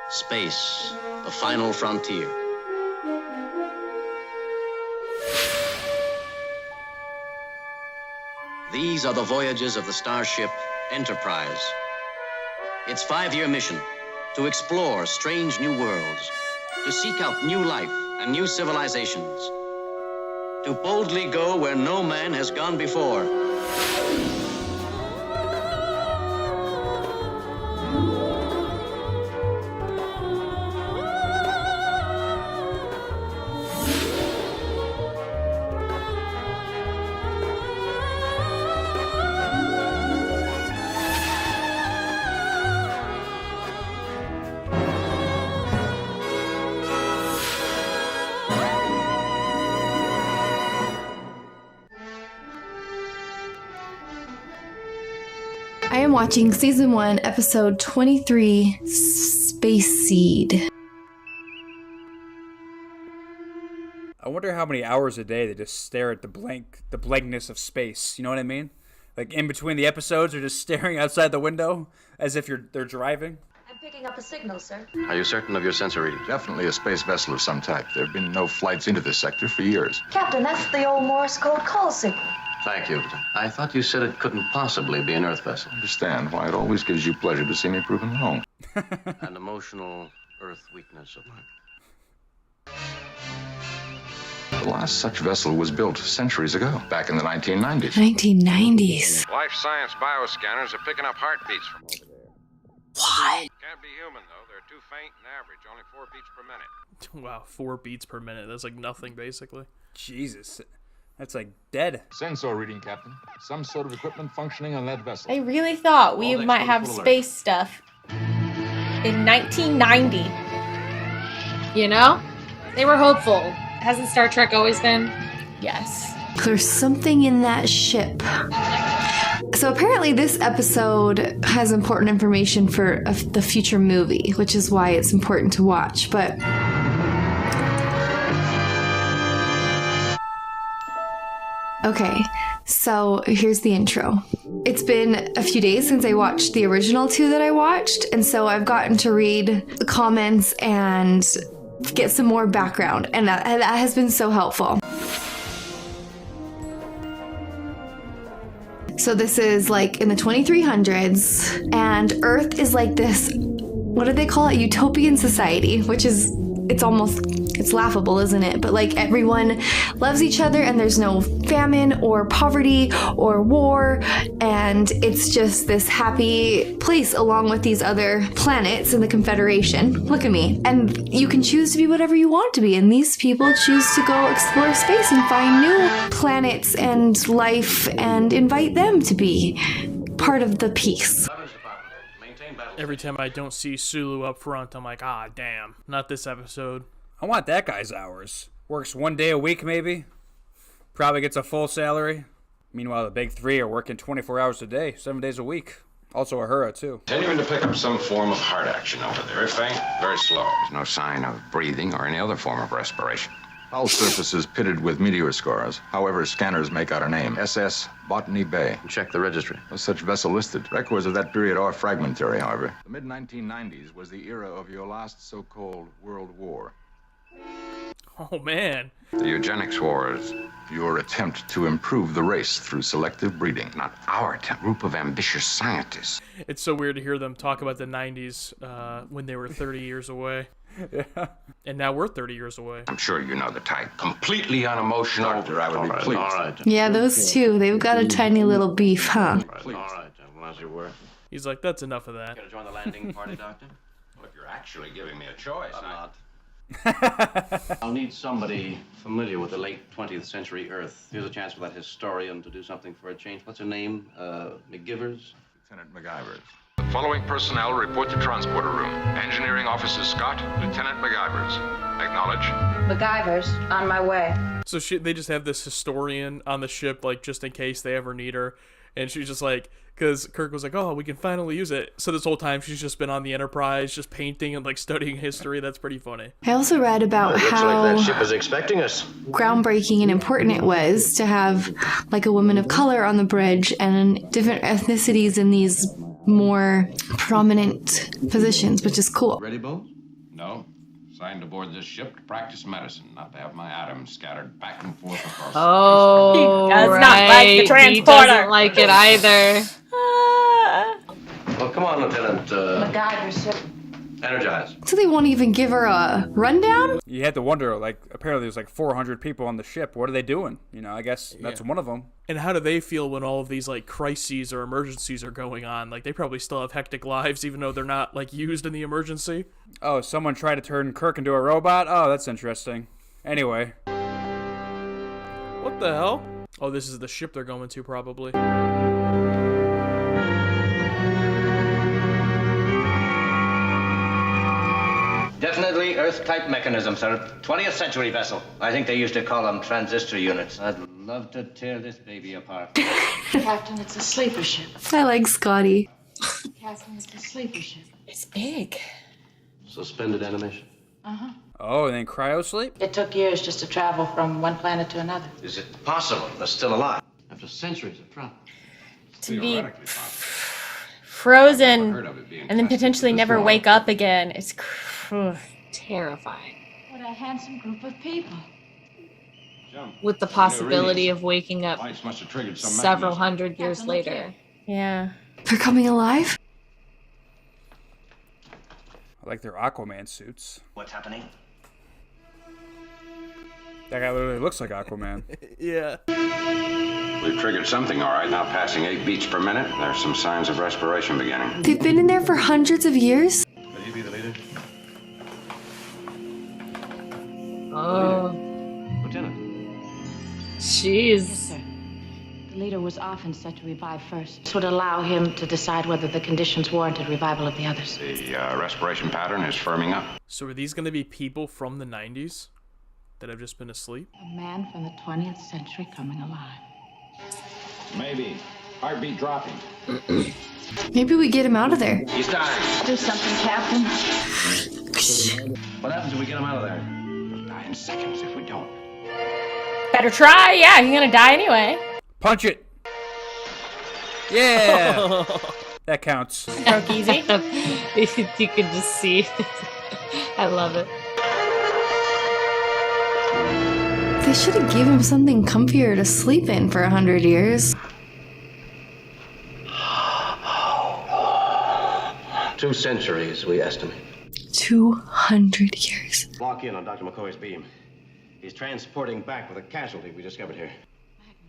Space, the final frontier. These are the voyages of the starship Enterprise. Its 5-year mission, to explore strange new worlds, to seek out new life and new civilizations, to boldly go where no man has gone before. I am watching Season 1, Episode 23, Space Seed. I wonder how many hours a day they just stare at the blankness of space. You know what I mean? Like in between the episodes, they're just staring outside the window as if they're driving. I'm picking up a signal, sir. Are you certain of your sensor reading? Definitely a space vessel of some type. There have been no flights into this sector for years. Captain, that's the old Morse code call signal. Thank you. I thought you said it couldn't possibly be an Earth vessel. I understand why it always gives you pleasure to see me proven wrong. An emotional Earth weakness of mine. The last such vessel was built centuries ago, back in the 1990s. 1990s. Life science bioscanners are picking up heartbeats from over there. What? Can't be human, though. They're too faint and average, only 4 beats per minute. Wow, 4 beats per minute. That's like nothing, basically. Jesus. That's like dead. Sensor reading, Captain. Some sort of equipment functioning on that vessel. I really thought we might have space stuff in 1990. You know? They were hopeful. Hasn't Star Trek always been? Yes. There's something in that ship. So apparently this episode has important information for the future movie, which is why it's important to watch. But okay, so here's the intro. It's been a few days since I watched the original 2 that I watched, and so I've gotten to read the comments and get some more background, and that has been so helpful. So this is like in the 2300s, and Earth is like this, what do they call it? Utopian society, which is, it's laughable, isn't it? But like everyone loves each other and there's no famine or poverty or war, and it's just this happy place along with these other planets in the Confederation. Look at me. And you can choose to be whatever you want to be, and these people choose to go explore space and find new planets and life and invite them to be part of the peace. Every time I don't see Sulu up front, I'm like, ah, damn, not this episode. I want that guy's hours. Works 1 day a week, maybe. Probably gets a full salary. Meanwhile, the big 3 are working 24 hours a day, 7 days a week. Also Uhura, too. Continuing to pick up some form of heart action over there. Very faint, very slow. There's no sign of breathing or any other form of respiration. Hull surface is pitted with meteor scars. However, scanners make out a name. SS Botany Bay. Check the registry. No such vessel listed. Records of that period are fragmentary, however. The mid-1990s was the era of your last so-called World War. Oh, man. The eugenics wars. Your attempt to improve the race through selective breeding. Not our attempt. Group of ambitious scientists. It's so weird to hear them talk about the 90s when they were 30 years away. Yeah. And now we're 30 years away. I'm sure you know the type. Completely unemotional. Doctor, I would be pleased. All right. Yeah, those two, they've got a tiny little beef, huh? All right. Well, as you were. He's like, that's enough of that. Gonna join the landing party, Doctor? Well, if you're actually giving me a choice, I'm not. I'll need somebody familiar with the late 20th century Earth. Here's a chance for that historian to do something for a change. What's her name? McGivers? Lieutenant McIvers. The following personnel report to transporter room. Engineering Officer Scott, Lieutenant McIvers. Acknowledge. MacGyver's on my way. So they just have this historian on the ship, like, just in case they ever need her. And she's just like, because Kirk was like, oh, we can finally use it. So this whole time she's just been on the Enterprise, just painting and like studying history. That's pretty funny. I also read about how Looks like that ship is expecting us. groundbreaking and important it was to have like a woman of color on the bridge and different ethnicities in these more prominent positions, which is cool. Ready, Bo? No. Signed aboard this ship to practice medicine, not to have my atoms scattered back and forth across Oh, He does right. not like the He transporter. doesn't like it either. Well, come on, Lieutenant. MacGyver, sir. Energize. So they won't even give her a rundown? You had to wonder, like, apparently there's like 400 people on the ship. What are they doing? You know, I guess that's one of them. And how do they feel when all of these like crises or emergencies are going on? Like they probably still have hectic lives, even though they're not like used in the emergency. Oh, someone tried to turn Kirk into a robot? Oh, that's interesting. Anyway. What the hell? Oh, this is the ship they're going to, probably. Definitely Earth-type mechanism, sir. 20th century vessel. I think they used to call them transistor units. I'd love to tear this baby apart. Captain, it's a sleeper ship. I like Scotty. Captain, it's a sleeper ship. It's big. Suspended animation. Uh-huh. Oh, and then cryosleep? It took years just to travel from one planet to another. Is it possible they're still alive after centuries of travel? To be frozen and then potentially never wake up again. It's Terrifying. What a handsome group of people. With the possibility of waking up Lights must have triggered some several mechanism. hundred years Captain, look later. here. yeah. They're coming alive? I like their Aquaman suits. What's happening? That guy literally looks like Aquaman. Yeah. We've triggered something, all right. Now passing 8 beats per minute. There's some signs of respiration beginning. They've been in there for hundreds of years? Will you be the leader? Oh, Lieutenant. jeez. Yes, sir. The leader was often set to revive first. This would allow him to decide whether the conditions warranted revival of the others. The respiration pattern is firming up. So are these going to be people from the 90s that have just been asleep? A man from the 20th century coming alive. Maybe. Heartbeat dropping. Maybe we get him out of there. He's dying. Do something, Captain. What happens if we get him out of there? He'll die in seconds if we don't. Better try. Yeah, he's gonna die anyway. Punch it! Yeah! That counts. Broke easy. You can just see. I love it. They should have given him something comfier to sleep in for 100 years. 2 centuries, we estimate. 200 years. Lock in on Dr. McCoy's beam. He's transporting back with a casualty we discovered here.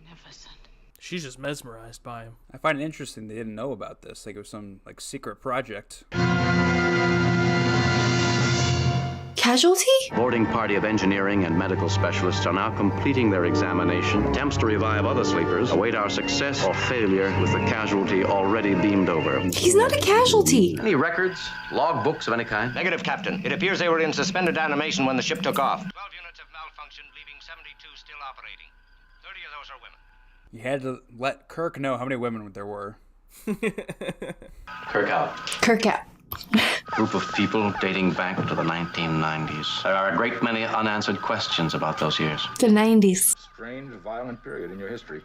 Magnificent. She's just mesmerized by him. I find it interesting they didn't know about this. Like it was some like secret project. Casualty? Boarding party of engineering and medical specialists are now completing their examination. Attempts to revive other sleepers await our success or failure with the casualty already beamed over. He's not a casualty. Any records? Log books of any kind? Negative, Captain. It appears they were in suspended animation when the ship took off. 12 units have malfunctioned, leaving 72 still operating. 30 of those are women. You had to let Kirk know how many women there were. Kirk out. Kirk out. Group of people dating back to the 1990s. There are a great many unanswered questions about those years. The 90s. Strange, violent period in your history.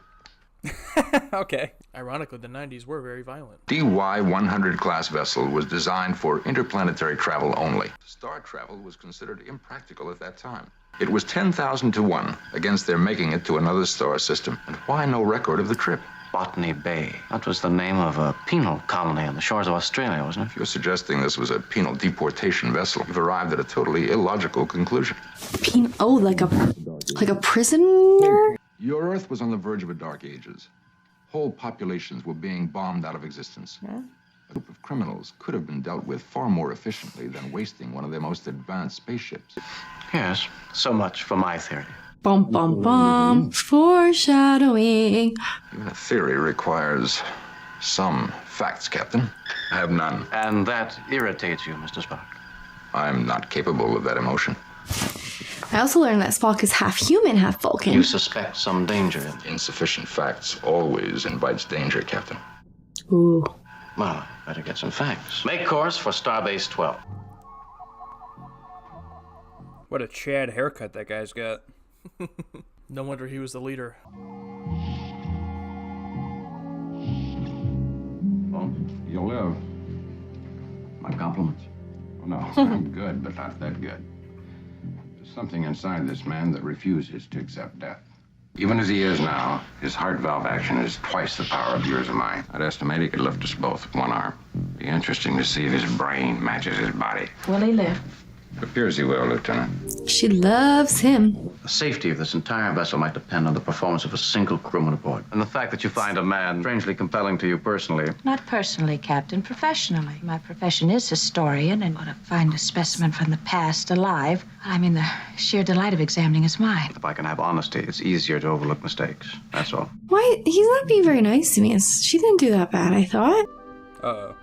Okay. Ironically, the 90s were very violent. DY-100 class vessel was designed for interplanetary travel only. Star travel was considered impractical at that time. It was 10,000 to 1 against their making it to another star system. And why no record of the trip? Botany Bay. That was the name of a penal colony on the shores of Australia, wasn't If you're suggesting this was a penal deportation vessel, you've arrived at a totally illogical conclusion. Like a prisoner? Your Earth was on the verge of a dark ages. Whole populations were being bombed out of existence. Yeah. A group of criminals could have been dealt with far more efficiently than wasting one of their most advanced spaceships. it? Yes. So much for my theory. Bum, bum, bum. Foreshadowing. Even a theory requires some facts, Captain. I have none. And that irritates you, Mr. Spock. I'm not capable of that emotion. I also learned that Spock is half human, half Vulcan. You suspect some danger. Insufficient facts always invites danger, Captain. Ooh. Well, better get some facts. Make course for Starbase 12. What a Chad haircut that guy's got. No wonder he was the leader. Well, you'll live. My compliments. No, I'm good, but not that good. There's something inside this man that refuses to accept death. Even as he is now, his heart valve action is twice the power of yours and mine. I'd estimate he could lift us both with one arm. Be interesting to see if his brain matches his body. Will he live? It appears he will, Lieutenant. She loves him. The safety of this entire vessel might depend on the performance of a single crewman aboard. And the fact that you find a man strangely compelling to you personally. Not personally, Captain, professionally. My profession is historian, and to find a specimen from the past alive, I mean, the sheer delight of examining his mind. If I can have honesty, it's easier to overlook mistakes. That's all. Why? He's not being very nice to me. She didn't do that bad, I thought. Uh-oh.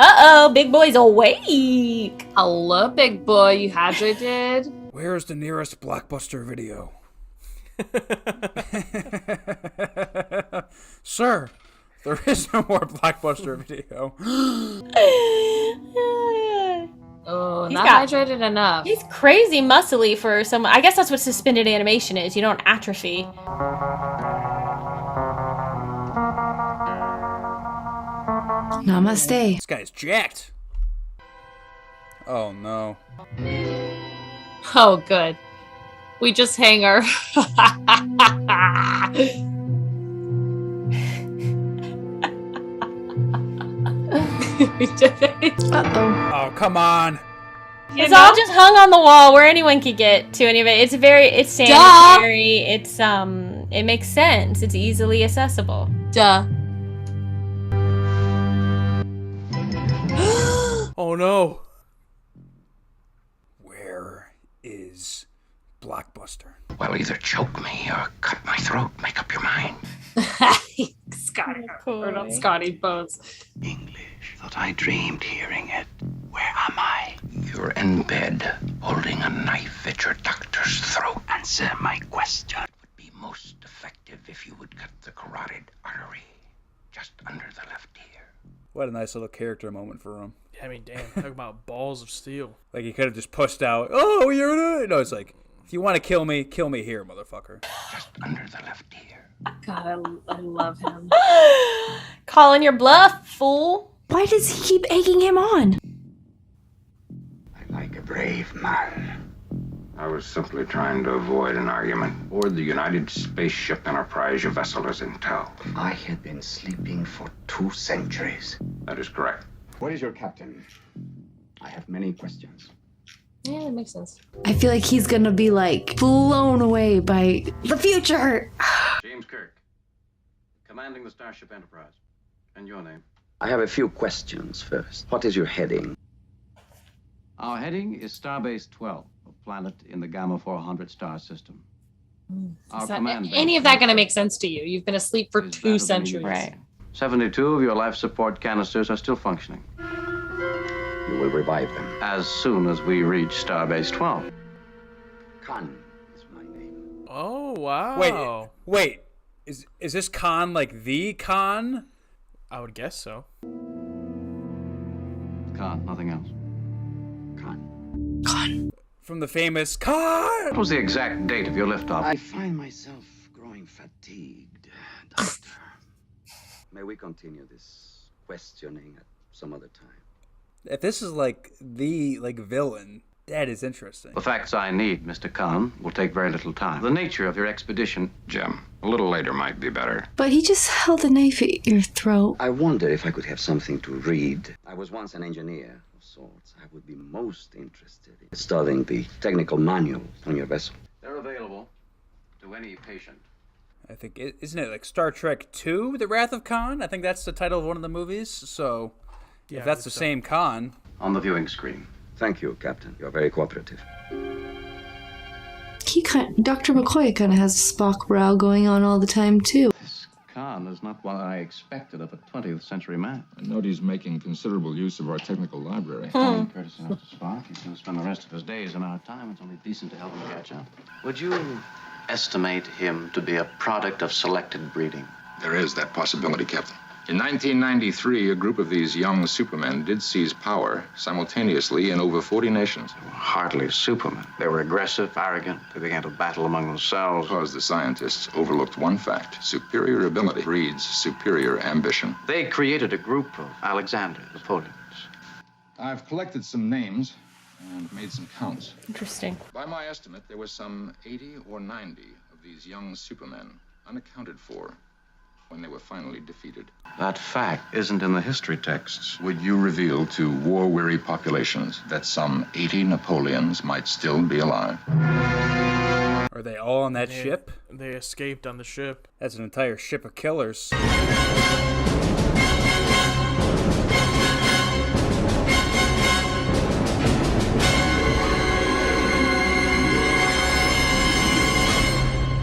Uh-oh, big boy's awake. Hello, big boy. You hydrated? Where's the nearest Blockbuster video? Sir, there is no more Blockbuster video. Oh, He's not got- hydrated enough. He's crazy muscly for someone. I guess that's what suspended animation is. You don't atrophy. Namaste. This guy's jacked. Oh no. Oh, good. We just hang our... We did it. Uh-oh. Oh, come on. It's all just hung on the wall where anyone could get to any of it. It's sanitary. It's it makes sense. It's easily accessible. Duh. Oh no. Where is Blockbuster? Well, either choke me or cut my throat. Make up your mind. Scotty. Or not Scotty Bones. English. Thought I dreamed hearing it. Where am I? You're in bed, holding a knife at your doctor's throat. Answer my question. It would be most effective if you would cut the carotid artery just under the left ear. What a nice little character moment for him. Yeah, I mean, damn, talk about balls of steel. Like he could have just pushed out. Oh, you're no. It's like, if you want to kill me here, motherfucker. Just under the left ear. God, I love him. Calling your bluff, fool. Why does he keep egging him on? I like a brave man. I was simply trying to avoid an argument. Aboard the United Spaceship Enterprise, your vessel is in tow. I had been sleeping for 2 centuries. That is correct. What is your captain? I have many questions. Yeah, that makes sense. I feel like he's gonna be like blown away by the future. James Kirk, commanding the Starship Enterprise. And your name? I have a few questions first. What is your heading? Our heading is Starbase 12, a planet in the Gamma 400 star system. Our Is that command any base of that going to make sense to you? You've been asleep for is that 2 of the centuries. Right. 72 of your life support canisters are still functioning. You will revive them. As soon as we reach Starbase 12. Khan is my name. Oh, wow. Wait. Is this Khan like the Khan? I would guess so. Khan, nothing else. Khan. From the famous Khan! What was the exact date of your liftoff? I find myself growing fatigued, Doctor. May we continue this questioning at some other time? If this is like the villain, that is interesting. The facts I need, Mr. Khan, will take very little time. The nature of your expedition... Jim, a little later might be better. But he just held a knife at your throat. I wonder if I could have something to read. I was once an engineer of sorts. I would be most interested in studying the technical manual on your vessel. They're available to any patient. I think, isn't it like Star Trek 2, The Wrath of Khan? I think that's the title of one of the movies. So, Yeah, if that's the same Khan. On the viewing screen. Thank you, Captain. You're very cooperative. Dr. McCoy kind of has a Spock brow going on all the time, too. This Khan is not what I expected of a 20th century man. I note he's making considerable use of our technical library. Courtesy enough to Spock. He's going to spend the rest of his days in our time. It's only decent to help him catch up. Would you estimate him to be a product of selected breeding? There is that possibility, Captain. In 1993, a group of these young supermen did seize power simultaneously in over 40 nations. They were hardly supermen. They were aggressive, arrogant. They began to battle among themselves. Because the scientists overlooked one fact. Superior ability breeds superior ambition. They created a group of Alexander, Napoleon. I've collected some names and made some counts. Interesting. By my estimate, there were some 80 or 90 of these young supermen unaccounted for when they were finally defeated. That fact isn't in the history texts. Would you reveal to war-weary populations that some 80 Napoleons might still be alive? Are they all on that ship? They escaped on the ship. That's an entire ship of killers.